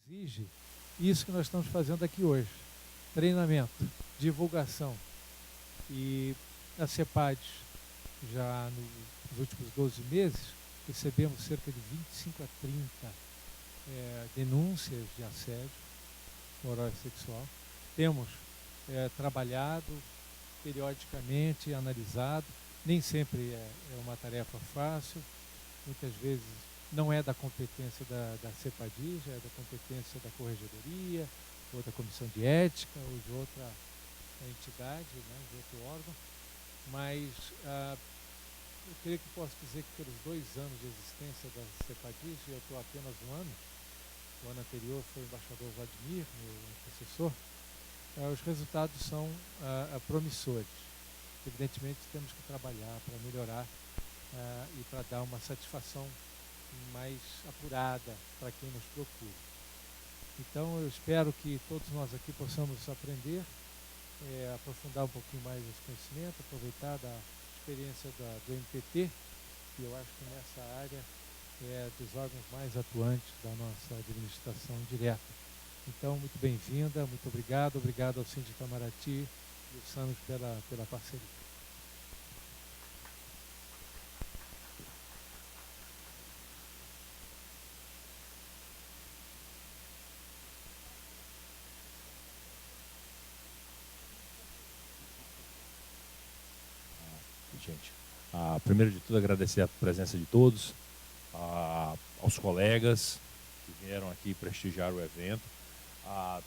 exige isso que nós estamos fazendo aqui hoje. Treinamento, divulgação. E a CEPAD, já nos últimos 12 meses, recebemos cerca de 25 a 30 denúncias de assédio moral e sexual. Temos trabalhado periodicamente, analisado. Nem sempre é uma tarefa fácil, muitas vezes não é da competência da CEPADI, já é da competência da Corregedoria, ou da Comissão de Ética, ou de outra entidade, né, de outro órgão, mas eu creio que posso dizer que pelos 2 anos de existência da CEPADI, eu estou apenas um ano, o ano anterior foi o embaixador Vladimir, meu antecessor, os resultados são promissores. Evidentemente temos que trabalhar para melhorar e para dar uma satisfação mais apurada para quem nos procura. Então eu espero que todos nós aqui possamos aprender, aprofundar um pouquinho mais esse conhecimento, aproveitar da experiência do MPT, que eu acho que nessa área é dos órgãos mais atuantes da nossa administração direta. Então, muito bem-vinda, muito obrigado ao Síndico Itamaraty e ao SAMES pela parceria. Gente, primeiro de tudo, agradecer a presença de todos, aos colegas que vieram aqui prestigiar o evento, a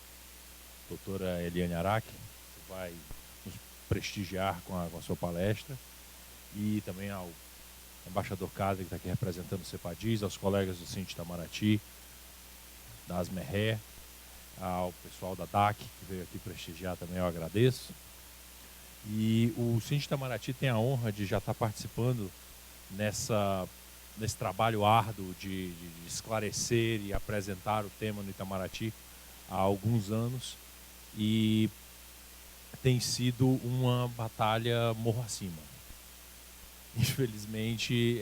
doutora Eliane Araque, que vai nos prestigiar com a sua palestra, e também ao embaixador Cadre, que está aqui representando o CEPADIS, aos colegas do Síndico Itamaraty, da ASMERRE, ao pessoal da DAC, que veio aqui prestigiar também, eu agradeço. E o Síndico Itamaraty tem a honra de já estar participando nesse trabalho árduo de esclarecer e apresentar o tema no Itamaraty há alguns anos, e tem sido uma batalha morro acima. Infelizmente,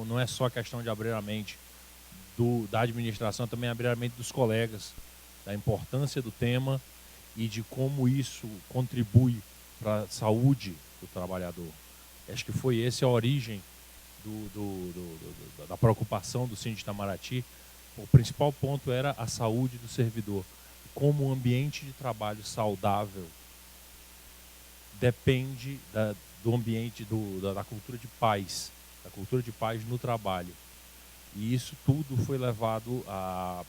não é só questão de abrir a mente da administração, também abrir a mente dos colegas, da importância do tema e de como isso contribui para a saúde do trabalhador. Acho que foi essa a origem da preocupação do Síndico Itamaraty. O principal ponto era a saúde do servidor. Como um ambiente de trabalho saudável depende do ambiente, da cultura de paz, da cultura de paz no trabalho. E isso tudo foi levado à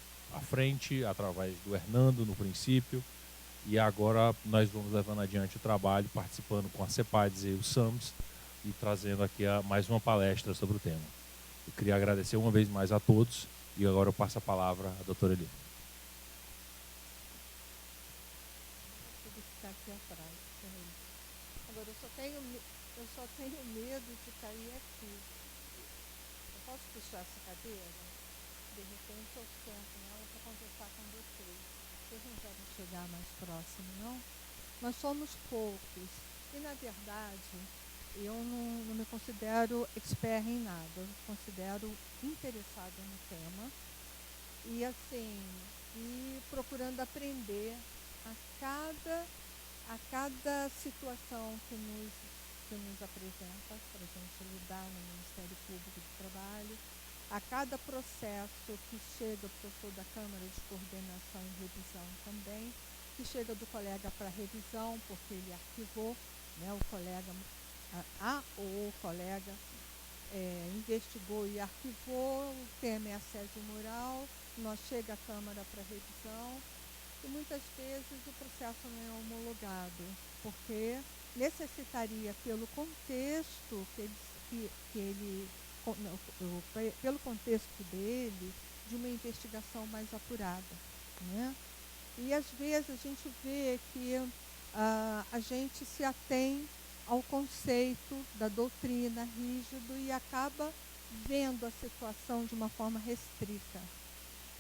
frente através do Hernando, no princípio, e agora nós vamos levando adiante o trabalho, participando com a CEPADS e o SAMS, e trazendo aqui mais uma palestra sobre o tema. Eu queria agradecer uma vez mais a todos, e agora eu passo a palavra à doutora Eli. Agora, eu só tenho medo de cair aqui. Eu posso puxar essa cadeira? De repente eu sento nela para conversar com vocês. Vocês não querem chegar mais próximo, não? Nós somos poucos. E, na verdade, eu não me considero expert em nada. Eu me considero interessada no tema. E, assim, procurando aprender a cada situação que nos apresenta para a gente lidar no Ministério Público do Trabalho, a cada processo que chega, porque eu sou da Câmara de Coordenação e Revisão também, que chega do colega para revisão, porque ele arquivou, né, o colega investigou e arquivou, o tema é assédio moral, nós chega à Câmara para revisão, e muitas vezes o processo não é homologado, porque necessitaria, pelo contexto pelo contexto dele, de uma investigação mais apurada, né? E às vezes a gente vê que a gente se atém ao conceito da doutrina rígido e acaba vendo a situação de uma forma restrita.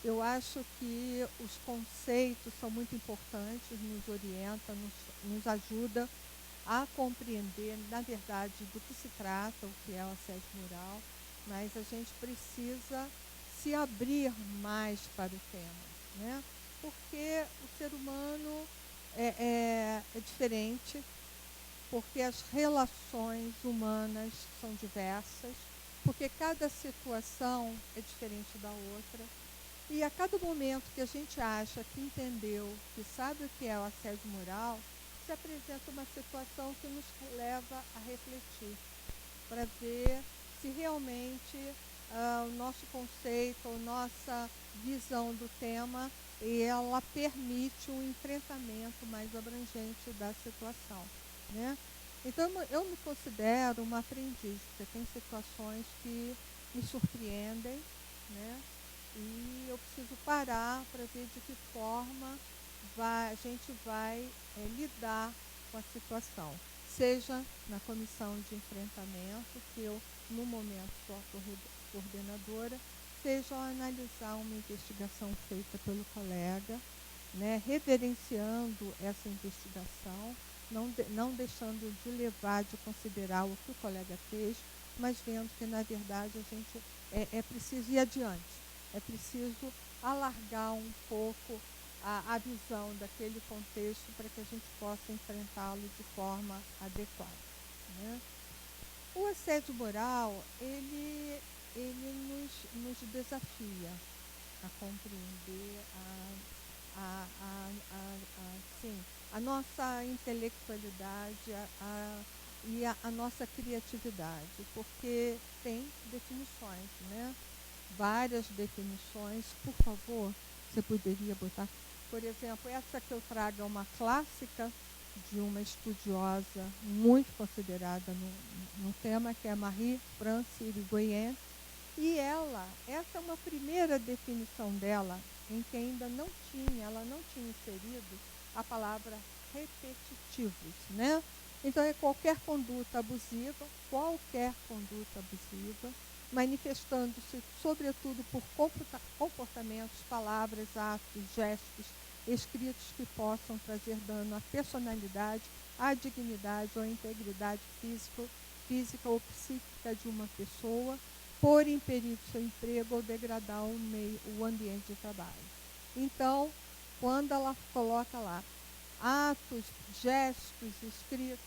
Eu acho que os conceitos são muito importantes, nos orientam, nos ajudam a compreender, na verdade, do que se trata, o que é o assédio moral, mas a gente precisa se abrir mais para o tema, né? Porque o ser humano é diferente, porque as relações humanas são diversas, porque cada situação é diferente da outra. E a cada momento que a gente acha que entendeu, que sabe o que é o assédio moral, se apresenta uma situação que nos leva a refletir, para ver se realmente o nosso conceito, a nossa visão do tema, ela permite um enfrentamento mais abrangente da situação, né? Então, eu me considero uma aprendiz, porque tem situações que me surpreendem, né? E eu preciso parar para ver de que forma a gente vai lidar com a situação. Seja na comissão de enfrentamento, que eu, no momento, sou a coordenadora, seja ao analisar uma investigação feita pelo colega, né, reverenciando essa investigação, não deixando de levar, de considerar o que o colega fez, mas vendo que, na verdade, a gente é preciso ir adiante, é preciso alargar um pouco a visão daquele contexto para que a gente possa enfrentá-lo de forma adequada, né? O assédio moral, ele nos desafia a compreender sim, a nossa intelectualidade e a nossa criatividade, porque tem definições, né? Várias definições. Por favor, você poderia botar, por exemplo, essa que eu trago é uma clássica de uma estudiosa muito considerada no tema, que é Marie-France Irigoyen, e essa é uma primeira definição dela, em que ela não tinha inserido a palavra repetitivos, né? Então, é qualquer conduta abusiva, manifestando-se, sobretudo, por comportamentos, palavras, atos, gestos, escritos que possam trazer dano à personalidade, à dignidade ou à integridade física ou psíquica de uma pessoa, pôr em perigo seu emprego ou degradar o ambiente de trabalho. Então, quando ela coloca lá atos, gestos, escritos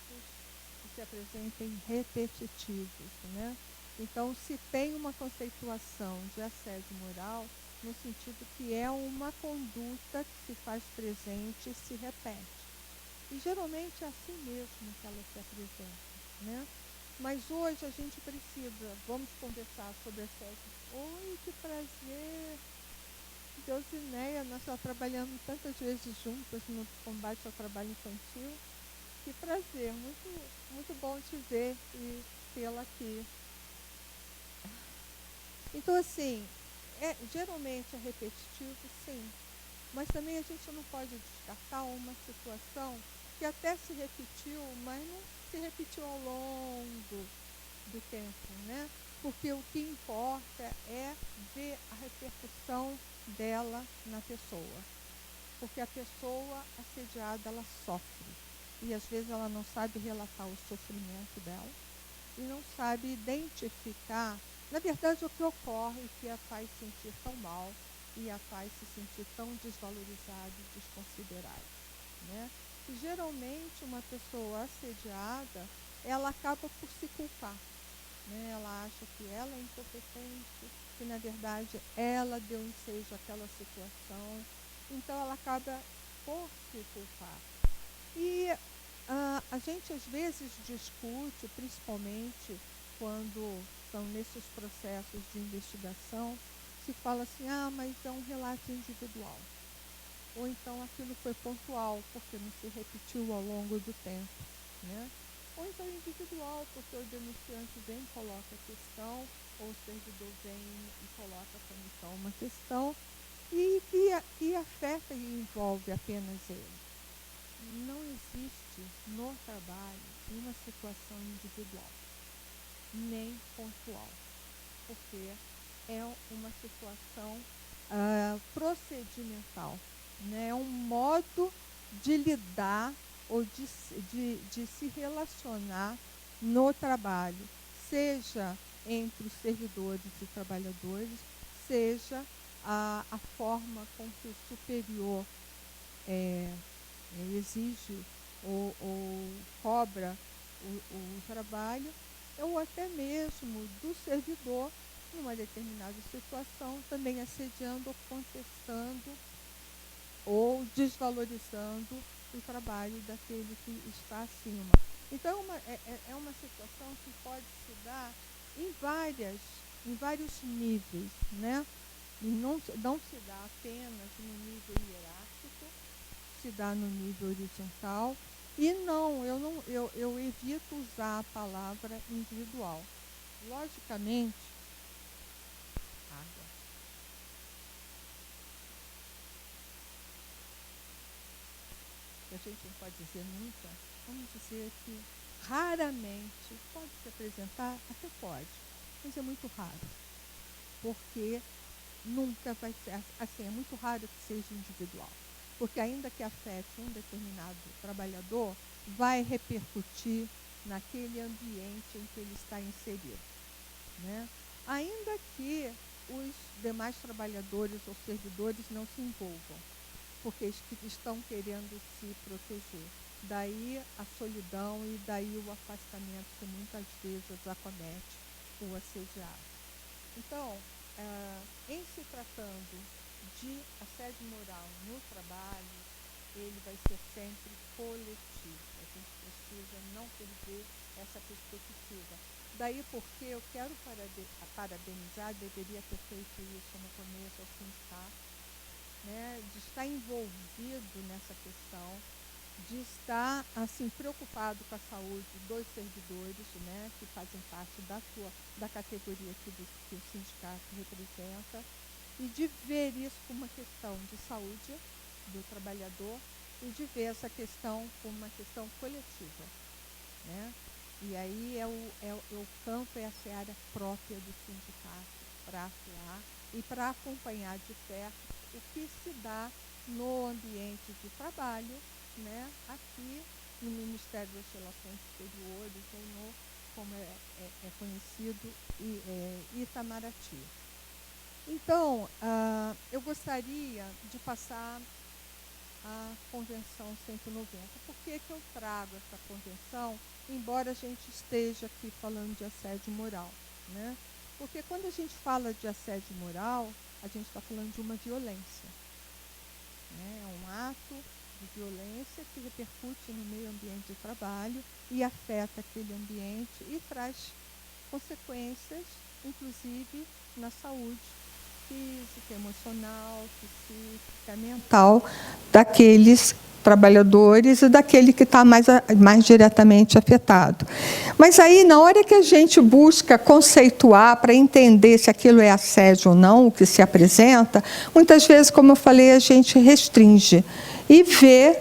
que se apresentem repetitivos, né? Então, se tem uma conceituação de assédio moral, no sentido que é uma conduta que se faz presente e se repete. E geralmente é assim mesmo que ela se apresenta, né? Mas hoje a gente precisa, vamos conversar sobre assédio. Oi, que prazer! Deusineia, nós já trabalhamos tantas vezes juntas no combate ao trabalho infantil. Que prazer, muito, muito bom te ver e tê-la aqui. Então, assim, geralmente é repetitivo, sim, mas também a gente não pode descartar uma situação que até se repetiu, mas não se repetiu ao longo do tempo, né? Porque o que importa é ver a repercussão dela na pessoa. Porque a pessoa assediada, ela sofre. E às vezes ela não sabe relatar o sofrimento dela e não sabe identificar, na verdade, o que ocorre que a faz sentir tão mal e a faz se sentir tão desvalorizada e desconsiderada, né? E geralmente uma pessoa assediada, ela acaba por se culpar, né? Ela acha que ela é incompetente, que na verdade ela deu ensejo àquela situação, então ela acaba por se culpar. E a gente às vezes discute, principalmente quando são nesses processos de investigação, se fala assim, mas é um relato individual. Ou então aquilo foi pontual, porque não se repetiu ao longo do tempo, né? Ou então individual, porque o denunciante vem e coloca a questão, ou o servidor vem e coloca a comissão uma questão, e que afeta e envolve apenas ele. Não existe no trabalho uma situação individual, nem pontual, porque é uma situação procedimental, né? É um modo de lidar ou de se relacionar no trabalho, seja entre os servidores e trabalhadores, seja a forma com que o superior exige ou cobra o trabalho, ou até mesmo do servidor, numa determinada situação, também assediando ou contestando ou desvalorizando o trabalho daquele que está acima. Então, é uma situação que pode se dar em vários níveis, né? E não se dá apenas no nível hierárquico, se dá no nível horizontal. E eu evito usar a palavra individual. Logicamente, água. A gente não pode dizer nunca, vamos dizer que raramente pode se apresentar, até pode, mas é muito raro, porque nunca vai ser, assim, é muito raro que seja individual, porque ainda que afete um determinado trabalhador, vai repercutir naquele ambiente em que ele está inserido, né? Ainda que os demais trabalhadores ou servidores não se envolvam, porque estão querendo se proteger. Daí a solidão e daí o afastamento que muitas vezes acomete o assediado. Então, em se tratando de assédio moral no trabalho, ele vai ser sempre coletivo. A gente precisa não perder essa perspectiva. Daí porque eu quero parabenizar, deveria ter feito isso no começo ao sindicato, né, de estar envolvido nessa questão, de estar assim preocupado com a saúde dos servidores, né, que fazem parte da categoria que o sindicato representa, e de ver isso como uma questão de saúde do trabalhador e de ver essa questão como uma questão coletiva, né? E aí o campo, é a seara própria do sindicato para atuar e para acompanhar de perto o que se dá no ambiente de trabalho, né, aqui no Ministério das Relações Exteriores, ou no, como é conhecido, Itamaraty. Então, eu gostaria de passar a Convenção 190. Por que eu trago essa convenção, embora a gente esteja aqui falando de assédio moral, né? Porque quando a gente fala de assédio moral, a gente está falando de uma violência, né? É um ato de violência que repercute no meio ambiente de trabalho e afeta aquele ambiente e traz consequências, inclusive na saúde física, emocional, psíquica, mental daqueles trabalhadores e daquele que está mais diretamente afetado. Mas aí, na hora que a gente busca conceituar para entender se aquilo é assédio ou não, o que se apresenta, muitas vezes, como eu falei, a gente restringe e vê,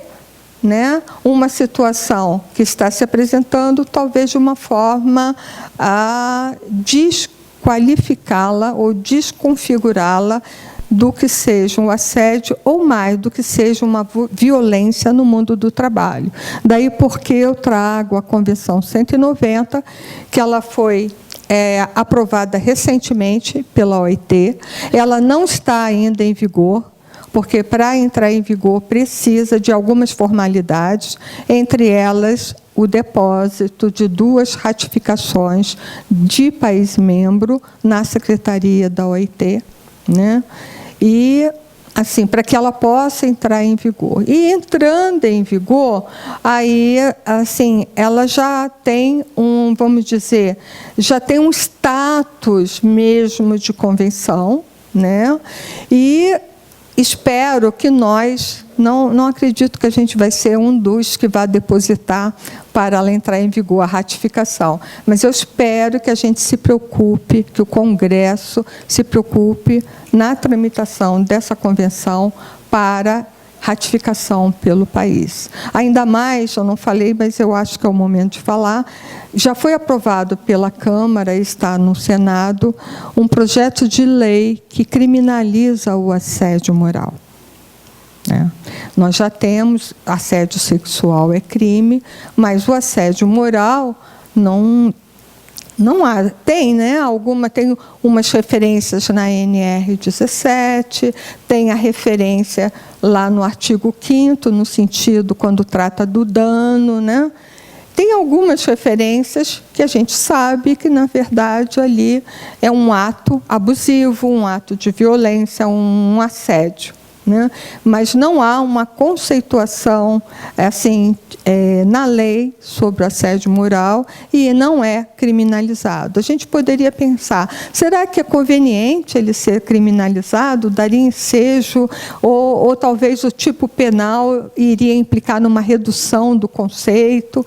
né, uma situação que está se apresentando, talvez de uma forma a desqualificá-la ou desconfigurá-la do que seja um assédio ou mais do que seja uma violência no mundo do trabalho. Daí porque eu trago a Convenção 190, que ela foi aprovada recentemente pela OIT. Ela não está ainda em vigor, porque para entrar em vigor precisa de algumas formalidades, entre elas o depósito de 2 ratificações de país membro na Secretaria da OIT, né? E, assim, para que ela possa entrar em vigor. E, entrando em vigor, aí, assim, ela já tem vamos dizer, já tem um status mesmo de convenção, né? E espero que nós, não acredito que a gente vai ser um dos que vai depositar para ela entrar em vigor a ratificação, mas eu espero que a gente se preocupe, que o Congresso se preocupe na tramitação dessa convenção para ratificação pelo país. Ainda mais, eu não falei, mas eu acho que é o momento de falar, já foi aprovado pela Câmara, está no Senado, um projeto de lei que criminaliza o assédio moral. Nós já temos, assédio sexual é crime, mas o assédio moral não Não há, tem umas referências na NR17, tem a referência lá no artigo 5º, no sentido quando trata do dano, né? Tem algumas referências que a gente sabe que, na verdade, ali é um ato abusivo, um ato de violência, um assédio, né? Mas não há uma conceituação assim, na lei sobre o assédio moral e não é criminalizado. A gente poderia pensar, será que é conveniente ele ser criminalizado? Daria ensejo? Ou talvez o tipo penal iria implicar numa redução do conceito?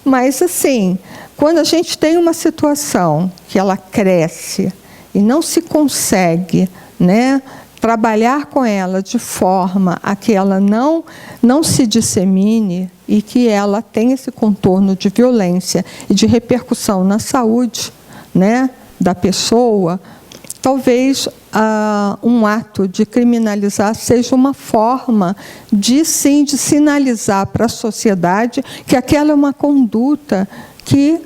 Mas, assim, quando a gente tem uma situação que ela cresce e não se consegue, né, trabalhar com ela de forma a que ela não se dissemine e que ela tenha esse contorno de violência e de repercussão na saúde, né, da pessoa, talvez um ato de criminalizar seja uma forma de sinalizar para a sociedade que aquela é uma conduta que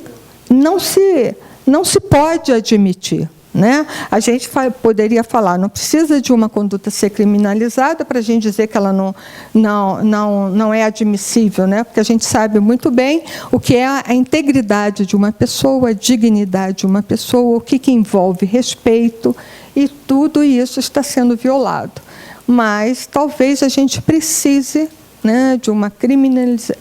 não se pode admitir. Né? A gente poderia falar, não precisa de uma conduta ser criminalizada para a gente dizer que ela não é admissível, né? Porque a gente sabe muito bem o que é a integridade de uma pessoa, a dignidade de uma pessoa, o que envolve respeito, e tudo isso está sendo violado. Mas talvez a gente precise, né, de uma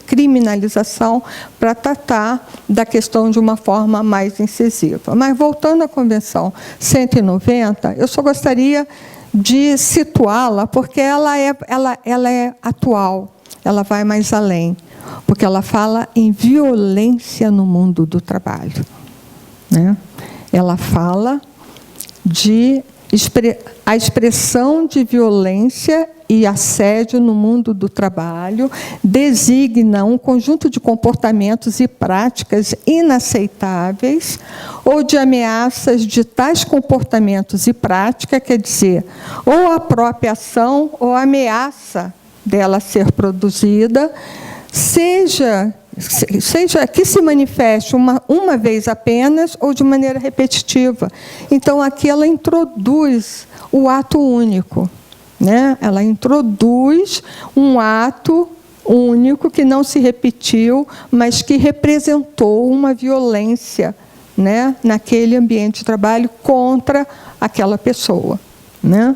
criminalização para tratar da questão de uma forma mais incisiva. Mas, voltando à Convenção 190, eu só gostaria de situá-la, porque ela é atual, ela vai mais além, porque ela fala em violência no mundo do trabalho, né? Ela fala a expressão de violência e assédio no mundo do trabalho designa um conjunto de comportamentos e práticas inaceitáveis ou de ameaças de tais comportamentos e práticas, quer dizer, ou a própria ação ou a ameaça dela ser produzida, seja que se manifeste uma vez apenas ou de maneira repetitiva. Então, aqui ela introduz o ato único, né? Ela introduz um ato único que não se repetiu, mas que representou uma violência, né, naquele ambiente de trabalho contra aquela pessoa, né?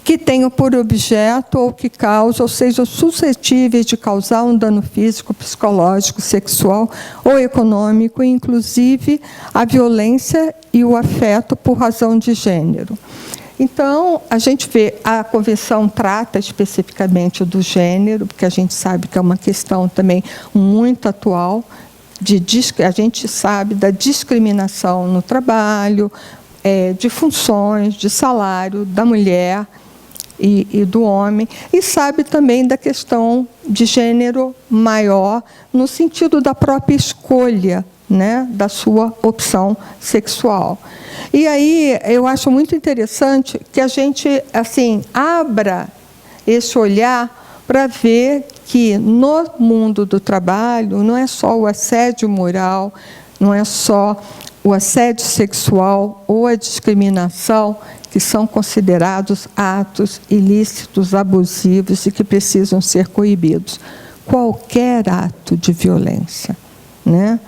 Que tenham por objeto ou que causam, ou sejam suscetíveis de causar um dano físico, psicológico, sexual ou econômico, inclusive a violência e o afeto por razão de gênero. Então, a gente vê, a Convenção trata especificamente do gênero, porque a gente sabe que é uma questão também muito atual, a gente sabe da discriminação no trabalho, de funções, de salário da mulher e do homem, e sabe também da questão de gênero maior, no sentido da própria escolha, né, da sua opção sexual. E aí eu acho muito interessante que a gente assim abra esse olhar para ver que no mundo do trabalho não é só o assédio moral, não é só o assédio sexual ou a discriminação que são considerados atos ilícitos, abusivos e que precisam ser coibidos. Qualquer ato de violência, né?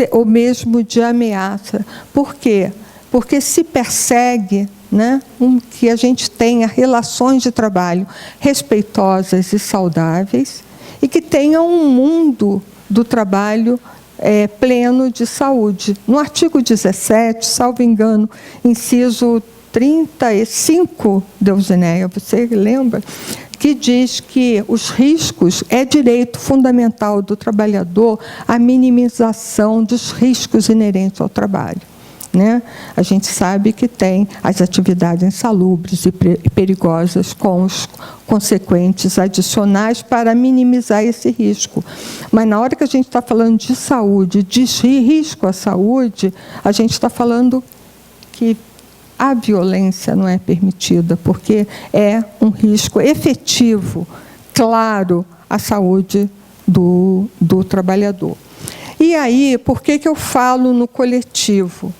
Ou mesmo de ameaça. Por quê? Porque se persegue, né, que a gente tenha relações de trabalho respeitosas e saudáveis e que tenha um mundo do trabalho pleno de saúde. No artigo 17, salvo engano, inciso 35, Deusinéia, você lembra? Que diz que os riscos é direito fundamental do trabalhador a minimização dos riscos inerentes ao trabalho, né? A gente sabe que tem as atividades insalubres e perigosas com os consequentes adicionais para minimizar esse risco. Mas na hora que a gente está falando de saúde, de risco à saúde, a gente está falando que a violência não é permitida, porque é um risco efetivo, claro, à saúde do trabalhador. E aí, por que eu falo no coletivo?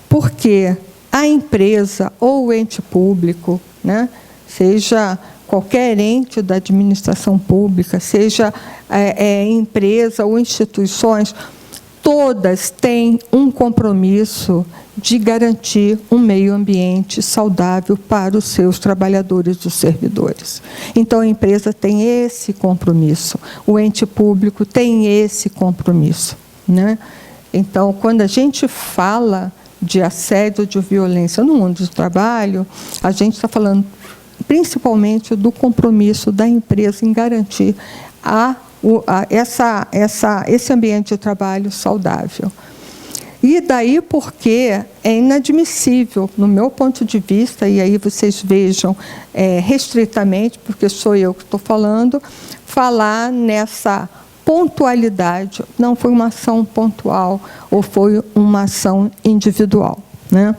Porque a empresa ou o ente público, né, seja qualquer ente da administração pública, seja empresa ou instituições, todas têm um compromisso de garantir um meio ambiente saudável para os seus trabalhadores, os servidores. Então, a empresa tem esse compromisso, o ente público tem esse compromisso, né? Então, quando a gente fala de assédio, de violência no mundo do trabalho, a gente está falando principalmente do compromisso da empresa em garantir esse ambiente de trabalho saudável. E daí porque é inadmissível, no meu ponto de vista, e aí vocês vejam restritamente, porque sou eu que estou falando, falar nessa pontualidade, não foi uma ação pontual ou foi uma ação individual, né?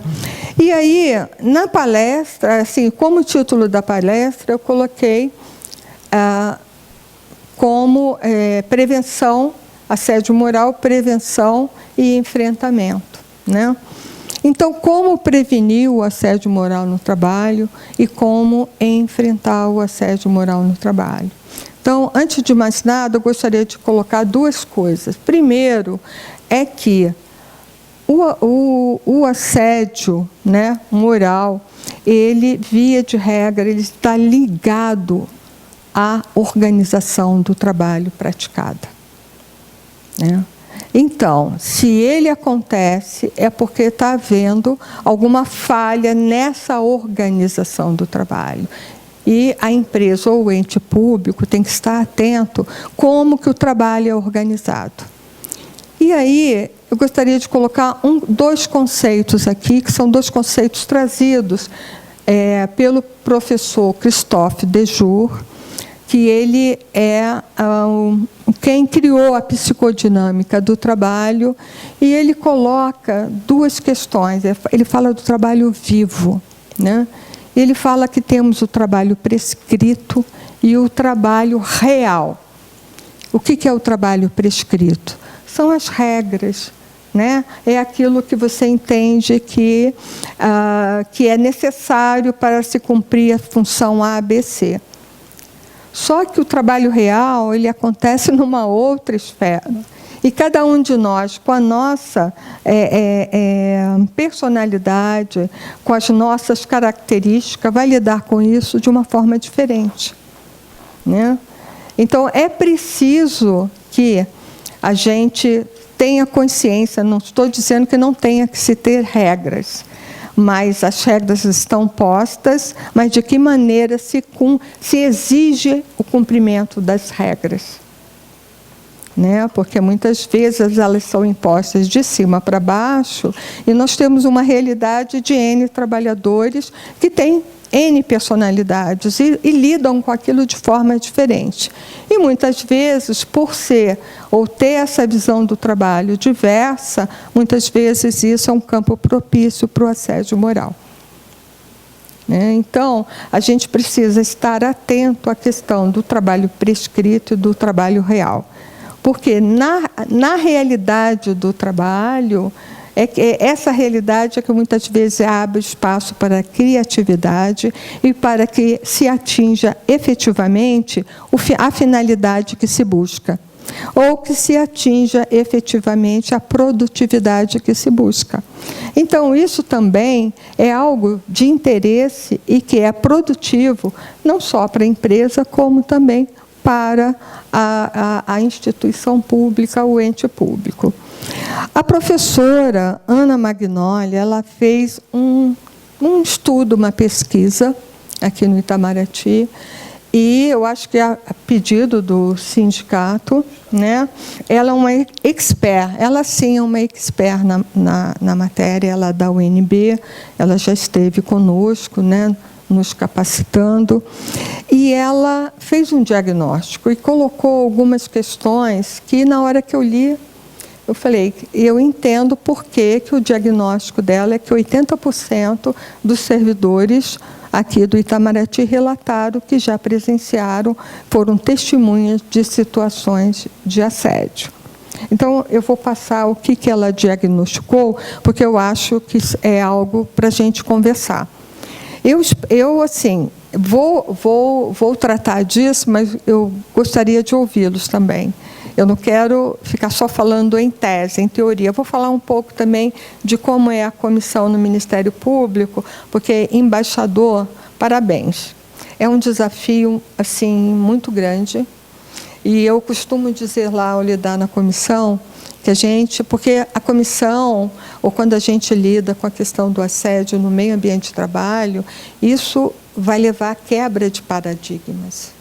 E aí, na palestra, assim, como título da palestra, eu coloquei como prevenção, assédio moral, prevenção e enfrentamento, né? Então, como prevenir o assédio moral no trabalho e como enfrentar o assédio moral no trabalho. Então, antes de mais nada, eu gostaria de colocar duas coisas. Primeiro, é que o assédio, né, moral, ele, via de regra, ele está ligado à organização do trabalho praticada, né? Então, se ele acontece, é porque está havendo alguma falha nessa organização do trabalho. E a empresa ou o ente público tem que estar atento como que o trabalho é organizado. E aí, eu gostaria de colocar dois conceitos aqui, que são dois conceitos trazidos pelo professor Christophe Dejour, que ele é quem criou a psicodinâmica do trabalho, e ele coloca duas questões. Ele fala do trabalho vivo, né? Ele fala que temos o trabalho prescrito e o trabalho real. O que é o trabalho prescrito? São as regras, né? É aquilo que você entende que é necessário para se cumprir a função A, B, C. Só que o trabalho real, ele acontece numa outra esfera. E cada um de nós, com a nossa personalidade, com as nossas características, vai lidar com isso de uma forma diferente, né? Então, é preciso que a gente tenha consciência, não estou dizendo que não tenha que se ter regras, mas as regras estão postas, mas de que maneira se exige o cumprimento das regras, né? Porque muitas vezes elas são impostas de cima para baixo e nós temos uma realidade de N trabalhadores que têm N personalidades e lidam com aquilo de forma diferente. E muitas vezes, por ser ou ter essa visão do trabalho diversa, muitas vezes isso é um campo propício para o assédio moral, né? Então, a gente precisa estar atento à questão do trabalho prescrito e do trabalho real. Porque na realidade do trabalho, essa realidade é que muitas vezes abre espaço para a criatividade e para que se atinja efetivamente a finalidade que se busca, ou que se atinja efetivamente a produtividade que se busca. Então, isso também é algo de interesse e que é produtivo, não só para a empresa, como também para a instituição pública, o ente público. A professora Ana Magnoli, ela fez um estudo, uma pesquisa aqui no Itamaraty, e eu acho que a pedido do sindicato, né, ela é uma expert, ela sim é uma expert na matéria, ela é da UNB, ela já esteve conosco, né, nos capacitando, e ela fez um diagnóstico e colocou algumas questões que, na hora que eu li, eu falei, eu entendo por que o diagnóstico dela é que 80% dos servidores aqui do Itamaraty relataram que já presenciaram, foram testemunhas de situações de assédio. Então, eu vou passar o que ela diagnosticou, porque eu acho que é algo para a gente conversar. Eu assim, vou tratar disso, mas eu gostaria de ouvi-los também. Eu não quero ficar só falando em tese, em teoria. Eu vou falar um pouco também de como é a comissão no Ministério Público, porque, embaixador, parabéns. É um desafio, assim, muito grande. E eu costumo dizer lá, ao lidar na comissão, que a gente... Porque a comissão, ou quando a gente lida com a questão do assédio no meio ambiente de trabalho, isso vai levar à quebra de paradigmas.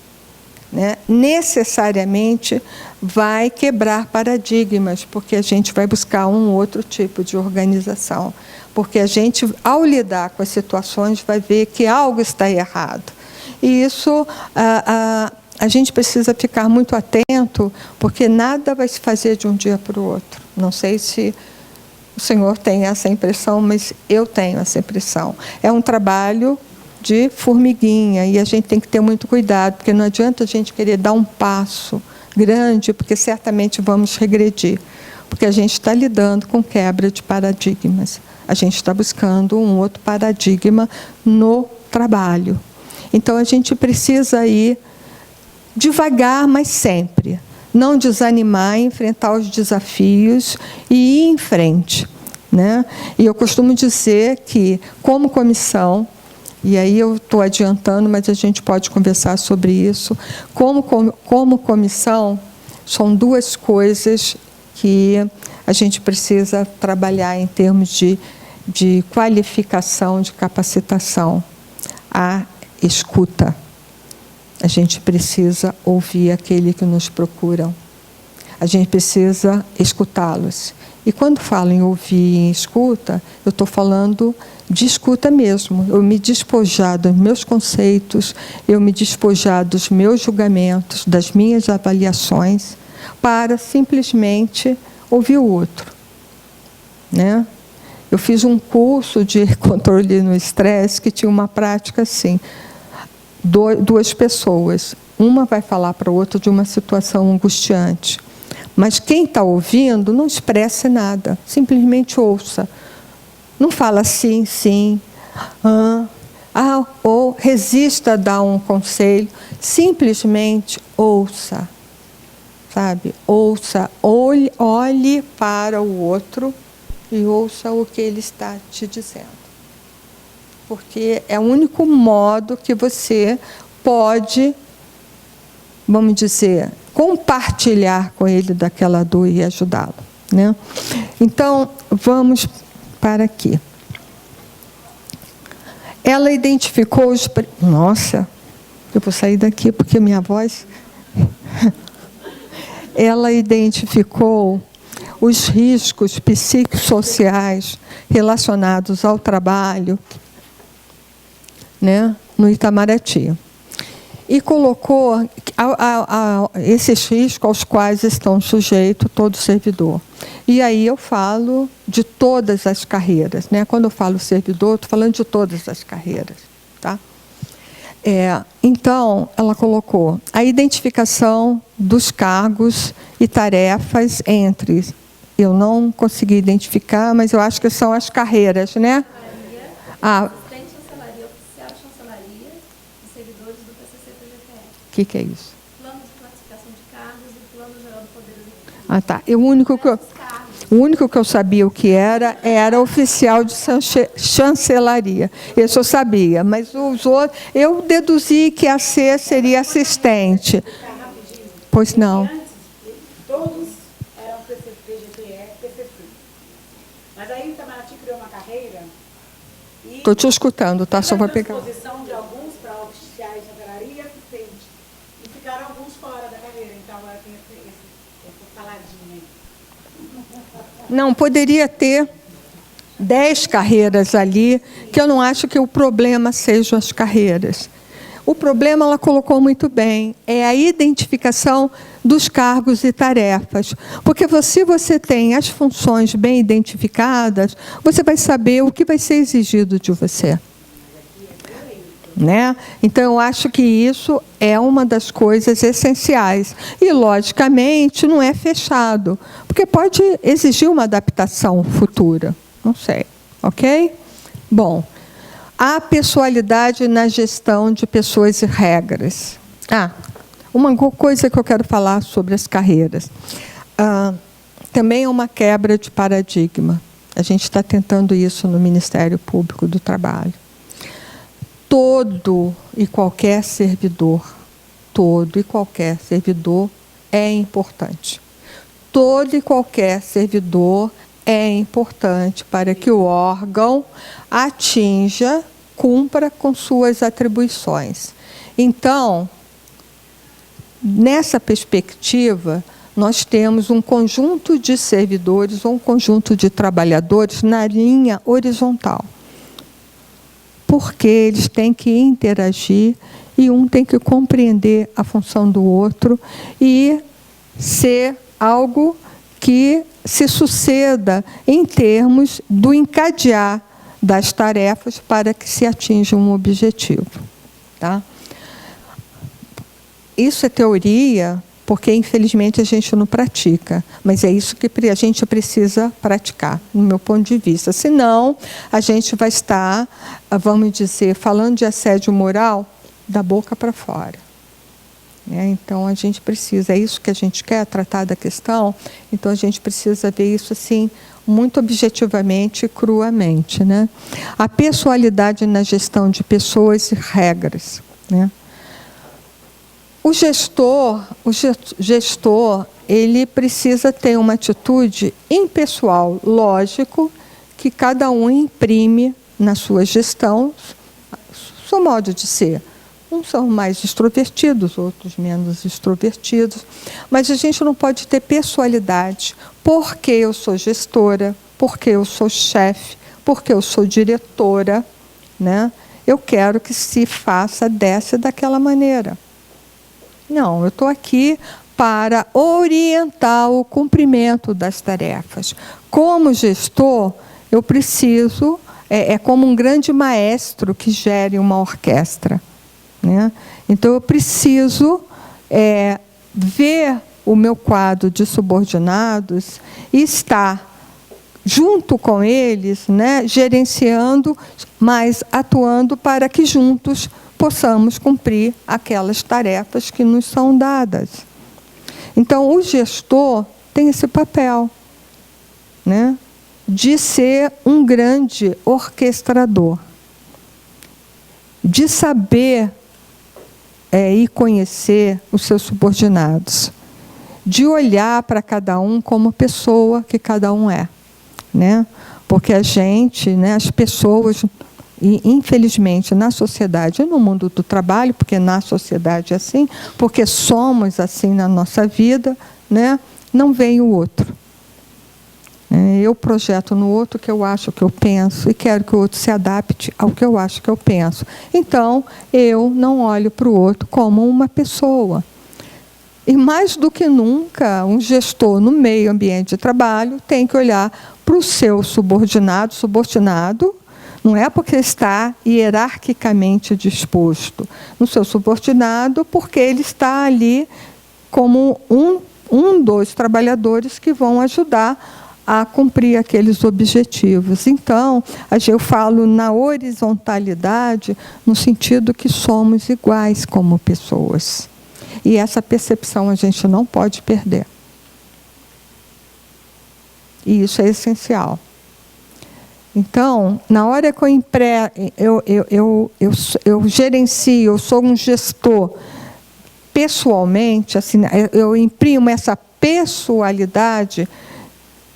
Né? Necessariamente vai quebrar paradigmas, porque a gente vai buscar um outro tipo de organização. Porque a gente, ao lidar com as situações, vai ver que algo está errado. E isso, a gente precisa ficar muito atento, porque nada vai se fazer de um dia para o outro. Não sei se o senhor tem essa impressão, mas eu tenho essa impressão. É um trabalho de formiguinha, e a gente tem que ter muito cuidado, porque não adianta a gente querer dar um passo grande, porque certamente vamos regredir, porque a gente está lidando com quebra de paradigmas. A gente está buscando um outro paradigma no trabalho. Então, a gente precisa ir devagar, mas sempre. Não desanimar, enfrentar os desafios e ir em frente. Né? E eu costumo dizer que, como comissão, e aí eu estou adiantando, mas a gente pode conversar sobre isso. Como comissão, são duas coisas que a gente precisa trabalhar em termos de qualificação, de capacitação. A escuta. A gente precisa ouvir aquele que nos procuram. A gente precisa escutá-los. E quando falo em ouvir e em escuta, eu estou falando de escuta mesmo. Eu me despojar dos meus conceitos, eu me despojar dos meus julgamentos, das minhas avaliações, para simplesmente ouvir o outro. Né? Eu fiz um curso de controle no estresse que tinha uma prática assim. Duas pessoas, uma vai falar para a outra de uma situação angustiante. Mas quem está ouvindo, não expresse nada, simplesmente ouça. Não fala sim, sim, ou resista a dar um conselho, simplesmente ouça, sabe? Ouça, olhe para o outro e ouça o que ele está te dizendo. Porque é o único modo que você pode, vamos dizer, compartilhar com ele daquela dor e ajudá-lo. Né? Então, vamos para aqui. Ela identificou os... Nossa, eu vou sair daqui porque minha voz... Ela identificou os riscos psicossociais relacionados ao trabalho, né, no Itamaraty. E colocou esses riscos aos quais estão sujeitos todo servidor. E aí eu falo de todas as carreiras. Né? Quando eu falo servidor, estou falando de todas as carreiras. Tá? Então, ela colocou a identificação dos cargos e tarefas entre... Eu não consegui identificar, mas eu acho que são as carreiras, né? O que é isso? Plano de classificação de cargos e plano geral do Poder Executivo. Tá. O único que eu sabia o que era oficial de chancelaria. Isso eu sabia, mas os outros... Eu deduzi que a C seria assistente. Pois não. Todos eram PGTE, PCC. Mas aí o Itamaraty criou uma carreira e... Estou te escutando, tá? Só para pegar. Posição de alguns para oficiais de chancelaria assistente. E ficaram alguns fora da carreira. Então, agora tem essa saladinha aí. Não, poderia ter 10 carreiras ali, que eu não acho que o problema sejam as carreiras. O problema, ela colocou muito bem, é a identificação dos cargos e tarefas. Porque se você tem as funções bem identificadas, você vai saber o que vai ser exigido de você. né? Então, eu acho que isso é uma das coisas essenciais. E, logicamente, não é fechado, porque pode exigir uma adaptação futura. Não sei, ok? Bom, a pessoalidade na gestão de pessoas e regras. Uma coisa que eu quero falar sobre as carreiras. Também é uma quebra de paradigma. A gente está tentando isso no Ministério Público do Trabalho. Todo e qualquer servidor é importante. Todo e qualquer servidor é importante para que o órgão cumpra com suas atribuições. Então, nessa perspectiva, nós temos um conjunto de servidores ou um conjunto de trabalhadores na linha horizontal. Porque eles têm que interagir e um tem que compreender a função do outro e ser algo que se suceda em termos do encadear das tarefas para que se atinja um objetivo. Tá? Isso é teoria, porque, infelizmente, a gente não pratica. Mas é isso que a gente precisa praticar, no meu ponto de vista. Senão, a gente vai estar, vamos dizer, falando de assédio moral da boca para fora. Então, a gente precisa, é isso que a gente quer, tratar da questão, então a gente precisa ver isso assim, muito objetivamente e cruamente. Né? A pessoalidade na gestão de pessoas e regras. Né? O gestor, ele precisa ter uma atitude impessoal, lógico, que cada um imprime na sua gestão, seu modo de ser. Uns são mais extrovertidos, outros menos extrovertidos, mas a gente não pode ter pessoalidade porque eu sou gestora, porque eu sou chefe, porque eu sou diretora, né? Eu quero que se faça dessa e daquela maneira. Não, eu estou aqui para orientar o cumprimento das tarefas. Como gestor, eu preciso, é como um grande maestro que gere uma orquestra. Né? Então, eu preciso ver o meu quadro de subordinados e estar junto com eles, né, gerenciando, mas atuando para que juntos possamos cumprir aquelas tarefas que nos são dadas. Então, o gestor tem esse papel, né, de ser um grande orquestrador, de saber e conhecer os seus subordinados, de olhar para cada um como pessoa que cada um é. Né? Porque a gente, né, as pessoas, e infelizmente na sociedade e no mundo do trabalho, porque na sociedade é assim, porque somos assim na nossa vida, né, não vem o outro. Eu projeto no outro o que eu acho, o que eu penso, e quero que o outro se adapte ao que eu acho que eu penso. Então, eu não olho para o outro como uma pessoa. E mais do que nunca, um gestor no meio ambiente de trabalho tem que olhar para o seu subordinado, não é porque está hierarquicamente disposto no seu subordinado, porque ele está ali como um dos trabalhadores que vão ajudar a cumprir aqueles objetivos. Então, eu falo na horizontalidade, no sentido que somos iguais como pessoas. E essa percepção a gente não pode perder. E isso é essencial. Então, na hora que eu gerencio, eu sou um gestor pessoalmente, assim, eu imprimo essa pessoalidade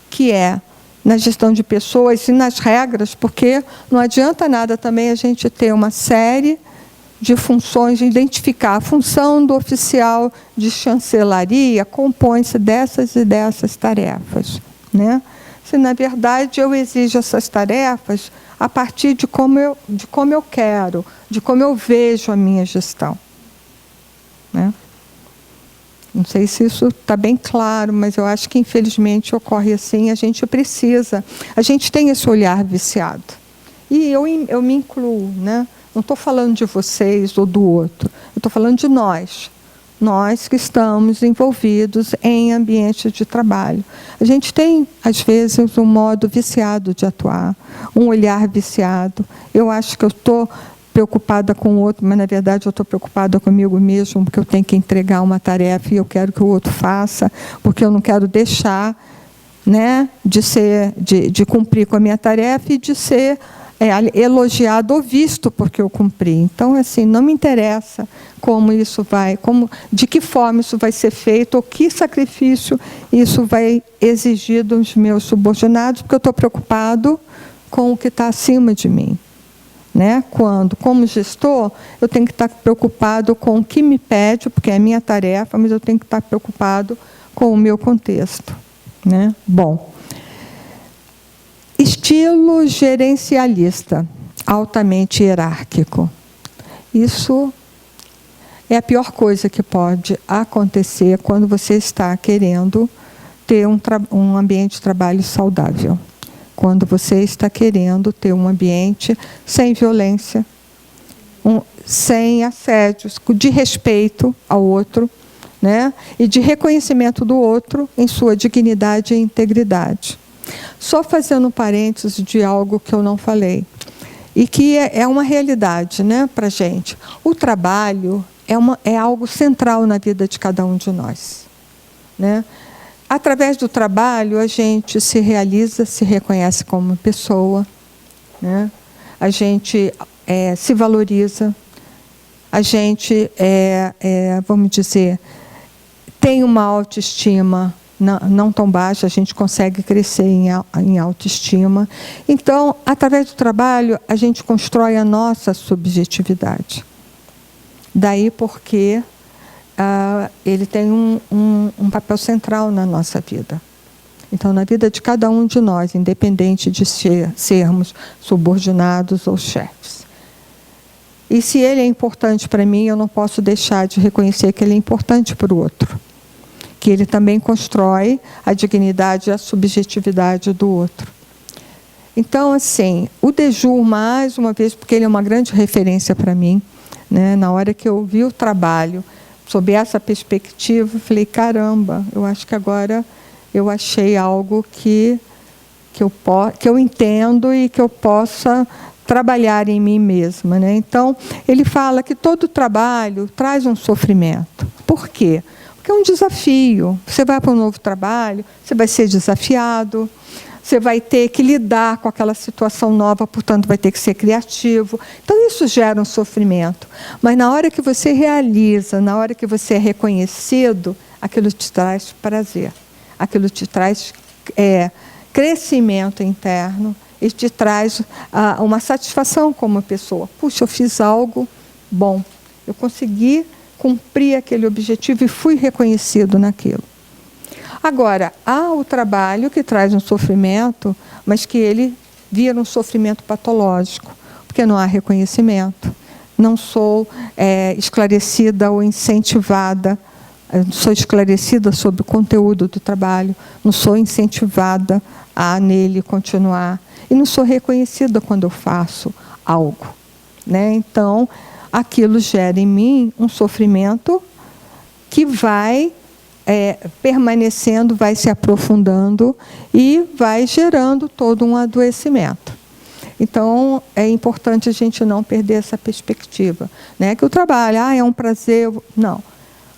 que é na gestão de pessoas e nas regras, porque não adianta nada também a gente ter uma série de funções, de identificar a função do oficial de chancelaria, compõe-se dessas e dessas tarefas. Né? Se, na verdade, eu exijo essas tarefas a partir de como eu quero, de como eu vejo a minha gestão. Né? Não sei se isso está bem claro, mas eu acho que, infelizmente, ocorre assim. A gente tem esse olhar viciado. E eu me incluo, né? Não estou falando de vocês ou do outro. Eu estou falando de nós. Nós que estamos envolvidos em ambiente de trabalho. A gente tem, às vezes, um modo viciado de atuar, um olhar viciado. Eu acho que eu estou preocupada com o outro, mas, na verdade, eu estou preocupada comigo mesmo, porque eu tenho que entregar uma tarefa e eu quero que o outro faça, porque eu não quero deixar, né, de cumprir com a minha tarefa e de ser elogiado ou visto porque eu cumpri. Então, assim, não me interessa como isso vai, de que forma isso vai ser feito, ou que sacrifício isso vai exigir dos meus subordinados, porque eu estou preocupado com o que está acima de mim. Né? Quando, como gestor, eu tenho que estar preocupado com o que me pede, porque é a minha tarefa, mas eu tenho que estar preocupado com o meu contexto. Né? Bom, estilo gerencialista, altamente hierárquico. Isso é a pior coisa que pode acontecer quando você está querendo ter um ambiente de trabalho saudável. Quando você está querendo ter um ambiente sem violência, sem assédios, de respeito ao outro, né? E de reconhecimento do outro em sua dignidade e integridade. Só fazendo um parênteses de algo que eu não falei, e que é uma realidade, né, para a gente. O trabalho é algo central na vida de cada um de nós. Né? Através do trabalho, a gente se realiza, se reconhece como pessoa, né? A gente se valoriza, a gente, vamos dizer, tem uma autoestima não tão baixa, a gente consegue crescer em autoestima. Então, através do trabalho, a gente constrói a nossa subjetividade. Daí porque ele tem um papel central na nossa vida. Então, na vida de cada um de nós, independente de sermos subordinados ou chefes. E se ele é importante para mim, eu não posso deixar de reconhecer que ele é importante para o outro. Que ele também constrói a dignidade e a subjetividade do outro. Então, assim, o Deju, mais uma vez, porque ele é uma grande referência para mim, né? Na hora que eu vi o trabalho, sob essa perspectiva, eu falei, caramba, eu acho que agora eu achei algo que eu entendo e que eu possa trabalhar em mim mesma. Né? Então, ele fala que todo trabalho traz um sofrimento. Por quê? Porque é um desafio. Você vai para um novo trabalho, você vai ser desafiado, você vai ter que lidar com aquela situação nova, portanto, vai ter que ser criativo. Então, isso gera um sofrimento. Mas, na hora que você realiza, na hora que você é reconhecido, aquilo te traz prazer. Aquilo te traz crescimento interno e te traz uma satisfação como pessoa. Puxa, eu fiz algo bom. Eu consegui cumprir aquele objetivo e fui reconhecido naquilo. Agora, há o trabalho que traz um sofrimento, mas que ele vira um sofrimento patológico, porque não há reconhecimento. Não sou esclarecida ou incentivada, não sou esclarecida sobre o conteúdo do trabalho, não sou incentivada a nele continuar, e não sou reconhecida quando eu faço algo. Né? Então, aquilo gera em mim um sofrimento que vai permanecendo, vai se aprofundando e vai gerando todo um adoecimento. Então, é importante a gente não perder essa perspectiva. Né? Que o trabalho, é um prazer, não.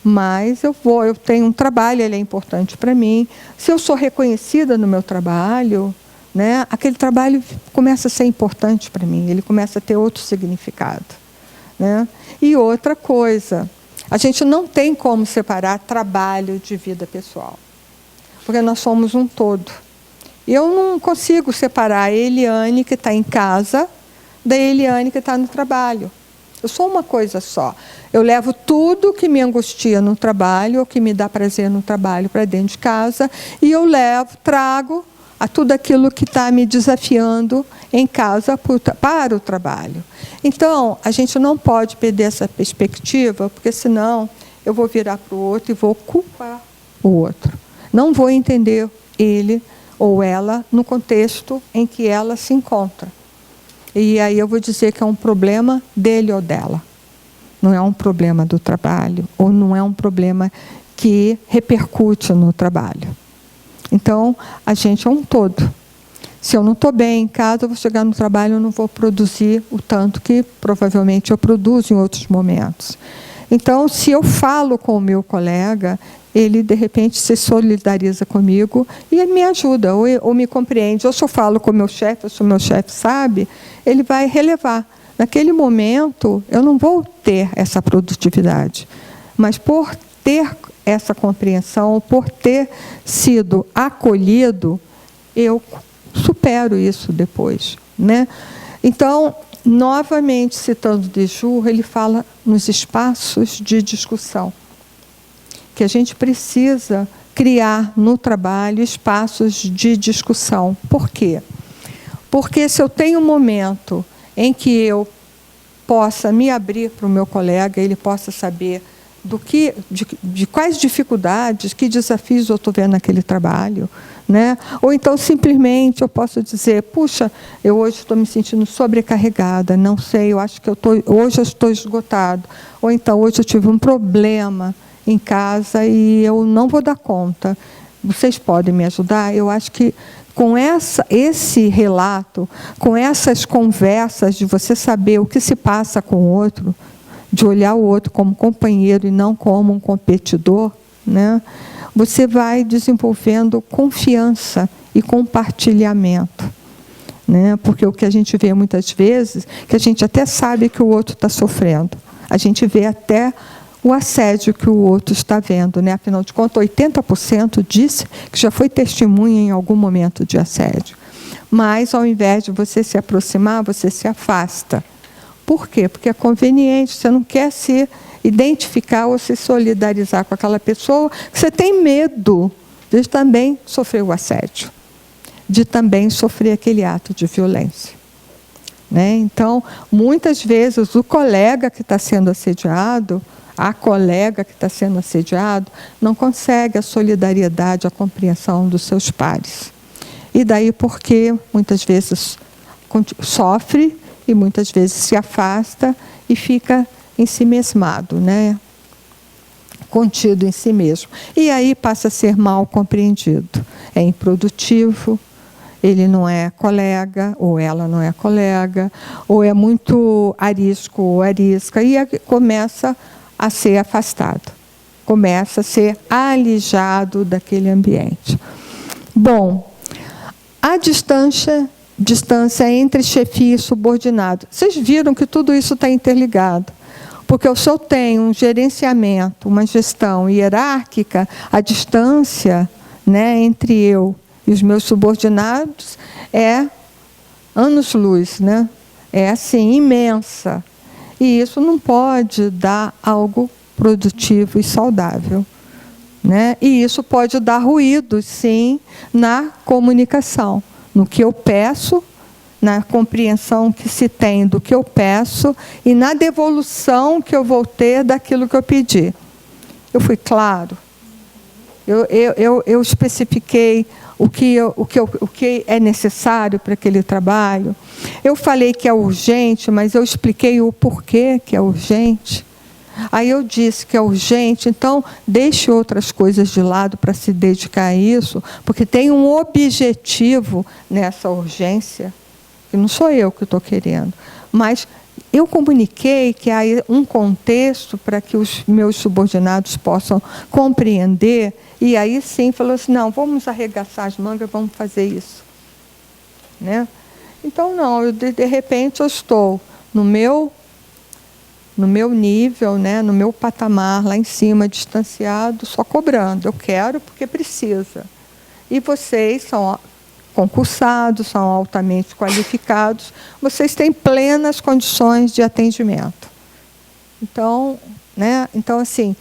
Mas eu tenho um trabalho, ele é importante para mim. Se eu sou reconhecida no meu trabalho, né, aquele trabalho começa a ser importante para mim, ele começa a ter outro significado. Né? E outra coisa, a gente não tem como separar trabalho de vida pessoal, porque nós somos um todo. Eu não consigo separar a Eliane, que está em casa, da Eliane, que está no trabalho. Eu sou uma coisa só. Eu levo tudo que me angustia no trabalho, ou que me dá prazer no trabalho, para dentro de casa, e eu trago a tudo aquilo que está me desafiando em casa para o trabalho. Então, a gente não pode perder essa perspectiva, porque senão eu vou virar para o outro e vou culpar o outro. Não vou entender ele ou ela no contexto em que ela se encontra. E aí eu vou dizer que é um problema dele ou dela. Não é um problema do trabalho, ou não é um problema que repercute no trabalho. Então, a gente é um todo. Se eu não estou bem em casa, eu vou chegar no trabalho e não vou produzir o tanto que provavelmente eu produzo em outros momentos. Então, se eu falo com o meu colega, ele, de repente, se solidariza comigo e me ajuda, ou me compreende. Ou se eu falo com o meu chefe, ou se o meu chefe sabe, ele vai relevar. Naquele momento, eu não vou ter essa produtividade. Mas, por ter essa compreensão, por ter sido acolhido, eu supero isso depois, né? Então, novamente, citando Dejour, ele fala nos espaços de discussão, que a gente precisa criar no trabalho espaços de discussão. Por quê? Porque se eu tenho um momento em que eu possa me abrir para o meu colega, ele possa saber de quais dificuldades, que desafios eu estou vendo naquele trabalho, né? Ou então, simplesmente, eu posso dizer, puxa, eu hoje estou me sentindo sobrecarregada, não sei, eu acho que hoje eu estou esgotado. Ou então, hoje eu tive um problema em casa e eu não vou dar conta. Vocês podem me ajudar? Eu acho que com esse relato, com essas conversas de você saber o que se passa com o outro, de olhar o outro como companheiro e não como um competidor, né? Você vai desenvolvendo confiança e compartilhamento, né? Porque o que a gente vê muitas vezes, que a gente até sabe que o outro está sofrendo, a gente vê até o assédio que o outro está vendo, né? Afinal de contas, 80% disse que já foi testemunha em algum momento de assédio. Mas, ao invés de você se aproximar, você se afasta. Por quê? Porque é conveniente, você não quer se identificar ou se solidarizar com aquela pessoa, você tem medo de também sofrer o assédio, de também sofrer aquele ato de violência, né? Então, muitas vezes, o colega que está sendo assediado, a colega que está sendo assediado, não consegue a solidariedade, a compreensão dos seus pares. E daí porque, muitas vezes, sofre e muitas vezes se afasta e fica ensimesmado, né? Contido em si mesmo. E aí passa a ser mal compreendido. É improdutivo, ele não é colega, ou ela não é colega, ou é muito arisco ou arisca, e começa a ser afastado, começa a ser alijado daquele ambiente. Bom, a distância entre chefia e subordinado. Vocês viram que tudo isso está interligado. Porque se eu tenho um gerenciamento, uma gestão hierárquica, a distância, né, entre eu e os meus subordinados é anos-luz, né? É assim, imensa. E isso não pode dar algo produtivo e saudável, né? E isso pode dar ruído, sim, na comunicação. No que eu peço, na compreensão que se tem do que eu peço e na devolução que eu vou ter daquilo que eu pedi. Eu fui claro? Eu especifiquei o que é necessário para aquele trabalho? Eu falei que é urgente, mas eu expliquei o porquê que é urgente. Aí eu disse que é urgente, então deixe outras coisas de lado para se dedicar a isso, porque tem um objetivo nessa urgência, que não sou eu que estou querendo, mas eu comuniquei que há um contexto para que os meus subordinados possam compreender, e aí sim falou assim, não, vamos arregaçar as mangas, vamos fazer isso, né? Então não, de repente eu estou no meu nível, né, no meu patamar, lá em cima, distanciado, só cobrando. Eu quero porque precisa. E vocês são concursados, são altamente qualificados, vocês têm plenas condições de atendimento. Então, né, então assim,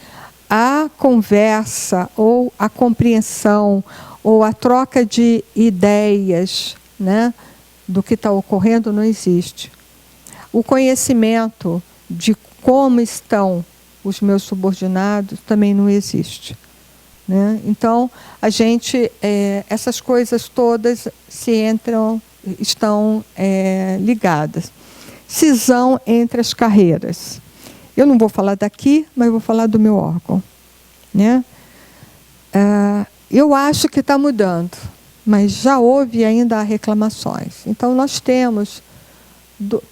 a conversa, ou a compreensão, ou a troca de ideias, né, do que está ocorrendo não existe. O conhecimento de como estão os meus subordinados também não existe, né? Então, a gente, essas coisas todas se estão ligadas. Cisão entre as carreiras. Eu não vou falar daqui, mas vou falar do meu órgão, né? Eu acho que está mudando, mas já houve ainda reclamações. Então, nós temos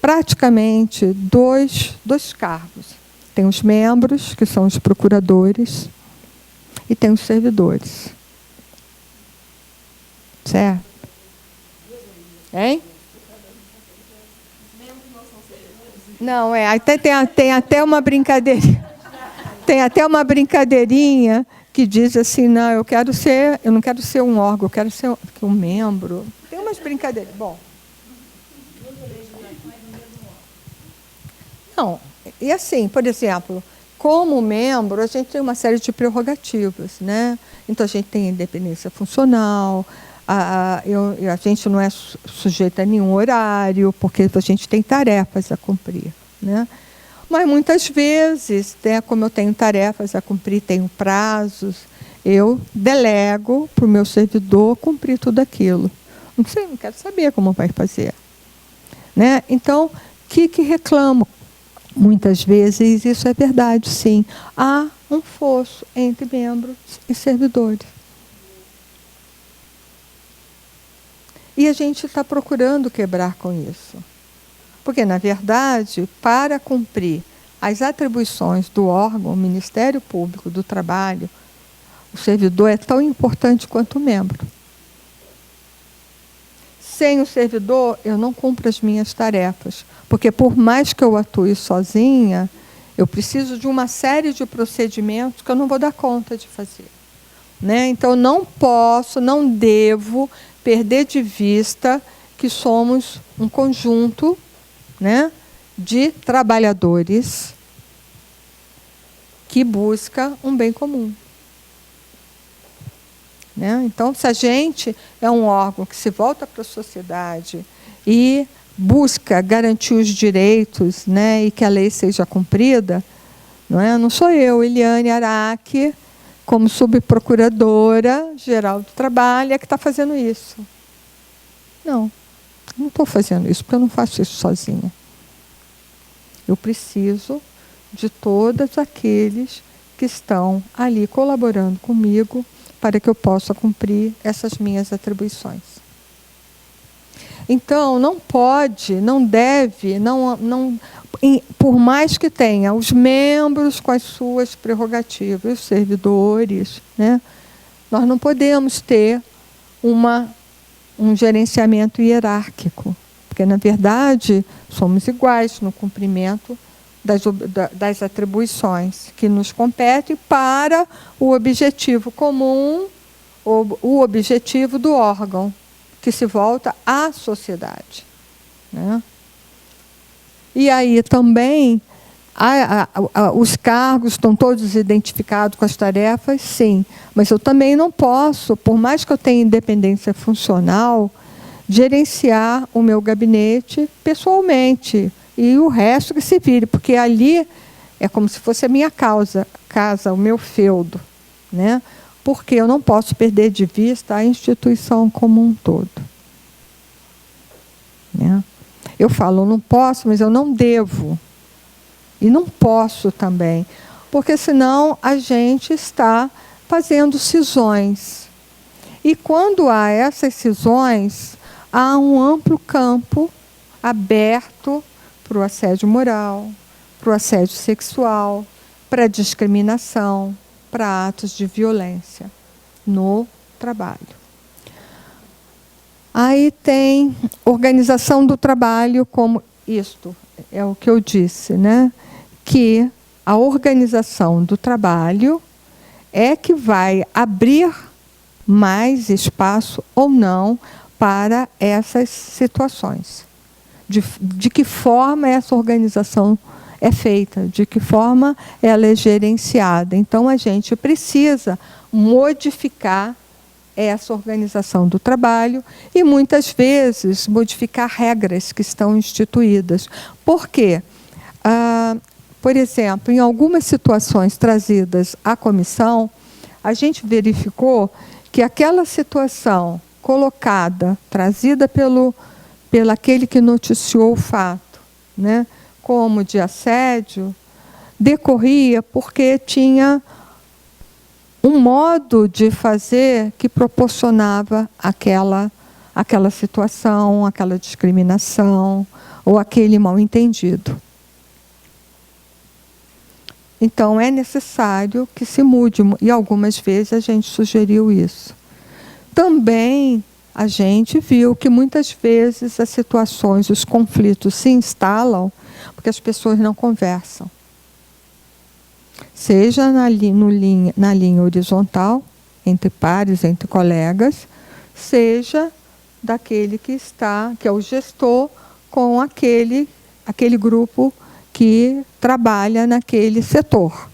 praticamente dois cargos. Tem os membros, que são os procuradores, e tem os servidores. Certo? Hein? Não, até tem até uma brincadeirinha. Tem até uma brincadeirinha que diz assim, não, eu não quero ser um órgão, eu quero ser um membro. Tem umas brincadeiras. Bom. Não, e assim, por exemplo, como membro, a gente tem uma série de prerrogativas, né? Então, a gente tem independência funcional, a gente não é sujeito a nenhum horário, porque a gente tem tarefas a cumprir, né? Mas, muitas vezes, como eu tenho tarefas a cumprir, tenho prazos, eu delego para o meu servidor cumprir tudo aquilo. Não sei, não quero saber como vai fazer, né? Então, o que reclamo? Muitas vezes, isso é verdade, sim. Há um fosso entre membros e servidores. E a gente está procurando quebrar com isso. Porque, na verdade, para cumprir as atribuições do órgão, o Ministério Público do Trabalho, o servidor é tão importante quanto o membro. Sem o servidor, eu não cumpro as minhas tarefas. Porque, por mais que eu atue sozinha, eu preciso de uma série de procedimentos que eu não vou dar conta de fazer, né? Então, não posso, não devo perder de vista que somos um conjunto, né, de trabalhadores que busca um bem comum. Né? Então, se a gente é um órgão que se volta para a sociedade e busca garantir os direitos, né, e que a lei seja cumprida, não sou eu, Eliane Araque, como subprocuradora-geral do trabalho, é que está fazendo isso. Não estou fazendo isso, porque eu não faço isso sozinha. Eu preciso de todos aqueles que estão ali colaborando comigo para que eu possa cumprir essas minhas atribuições. Então, não pode, não deve, por mais que tenha os membros com as suas prerrogativas, os servidores, né, nós não podemos ter um gerenciamento hierárquico, porque, na verdade, somos iguais no cumprimento das atribuições que nos competem para o objetivo comum, o objetivo do órgão, que se volta à sociedade. Né? E aí também, os cargos estão todos identificados com as tarefas, sim, mas eu também não posso, por mais que eu tenha independência funcional, gerenciar o meu gabinete pessoalmente e o resto que se vire, porque ali é como se fosse a minha casa, o meu feudo, né? Porque eu não posso perder de vista a instituição como um todo. Né? Eu falo, eu não posso, mas eu não devo. E não posso também, porque senão a gente está fazendo cisões. E quando há essas cisões, há um amplo campo aberto para o assédio moral, para o assédio sexual, para a discriminação, para atos de violência no trabalho. Aí tem organização do trabalho como isto, é o que eu disse, né? Que a organização do trabalho é que vai abrir mais espaço ou não para essas situações. De que forma essa organização é feita, de que forma ela é gerenciada. Então, a gente precisa modificar essa organização do trabalho e, muitas vezes, modificar regras que estão instituídas. Por quê? Por exemplo, em algumas situações trazidas à comissão, a gente verificou que aquela situação colocada, trazida pelo pelo aquele que noticiou o fato, né, como de assédio, decorria porque tinha um modo de fazer que proporcionava aquela situação, aquela discriminação ou aquele mal-entendido. Então, é necessário que se mude, e algumas vezes a gente sugeriu isso. Também a gente viu que muitas vezes as situações, os conflitos se instalam porque as pessoas não conversam. Seja na linha horizontal, entre pares, entre colegas, seja daquele que é o gestor, com aquele grupo que trabalha naquele setor.